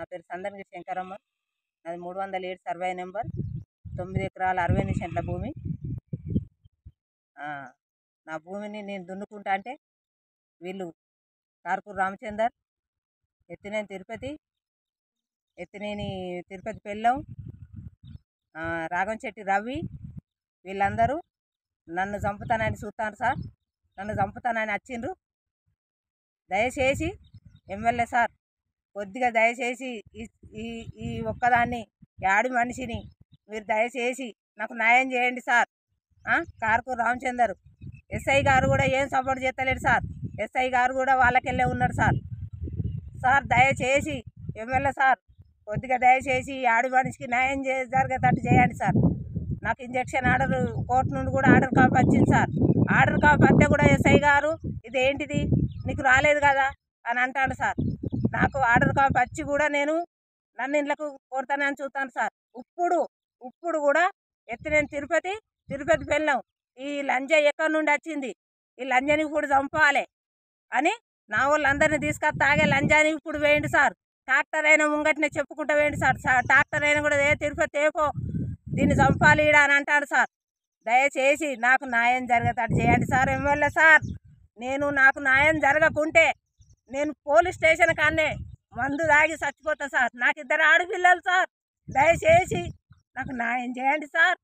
నా పేరు సందర్గి శంకరమ్మ. నాది 307 సర్వే నెంబర్, 9 ఎకరాల 60 సెంట్ల భూమి. నా భూమిని నేను దున్నుకుంటా అంటే వీళ్ళు కార్కూరు రామచందర్, ఎత్తినేని తిరుపతి పెళ్ళం, రాగంచెట్టి రవి, వీళ్ళందరూ నన్ను చంపుతానని చూస్తాను సార్. నన్ను చంపుతానని వచ్చిండ్రు. దయచేసి ఎమ్మెల్యే సార్ కొద్దిగా దయచేసి ఈ ఒక్కదాన్ని యాడి మనిషిని మీరు దయచేసి నాకు న్యాయం చేయండి సార్. కార్కూరు రామచందర్ ఎస్ఐ గారు కూడా ఏం సపోర్ట్ చేస్తలేడు సార్. ఎస్ఐ గారు కూడా వాళ్ళకెళ్ళే ఉన్నాడు సార్. దయచేసి ఎమ్మెల్యే సార్ కొద్దిగా దయచేసి ఆడి మనిషికి న్యాయం జరిగేటట్టు చేయండి సార్. నాకు ఇంజక్షన్ ఆర్డర్ కోర్టు నుండి కూడా ఆర్డర్ కాపీ వచ్చింది సార్. ఆర్డర్ కాపీ వస్తే కూడా ఎస్ఐ గారు ఇదేంటిది నీకు రాలేదు కదా అని అంటాడు సార్. నాకు ఆర్డర్ కాపీ వచ్చి కూడా నేను నన్ను ఇంట్లోకి కొడతానని చూస్తాను సార్. ఇప్పుడు కూడా ఎత్తినేని తిరుపతి పెళ్ళాం ఈ లంజ ఎక్కడి నుండి వచ్చింది, ఈ లంజని ఇప్పుడు చంపాలి అని నా వాళ్ళందరినీ తీసుకొని తాగే లంజాని ఇప్పుడు వేయండి సార్. ట్రాక్టర్ అయినా ముంగట్నే చెప్పుకుంటూ వేయండి సార్. ట్రాక్టర్ అయినా కూడా తిరుపతి ఏపో దీన్ని చంపాలి ఈడ అని అంటాడు సార్. దయచేసి నాకు న్యాయం జరిగేటట్టు చేయండి సార్ ఎమ్మెల్యే సార్. నాకు న్యాయం జరగకుంటే నేను పోలీస్ స్టేషన్ కాన్నే మందు తాగి చచ్చిపోతా సార్. నాకు 2 ఆడపిల్లలు సార్. దయచేసి నాకు న్యాయం చేయండి సార్.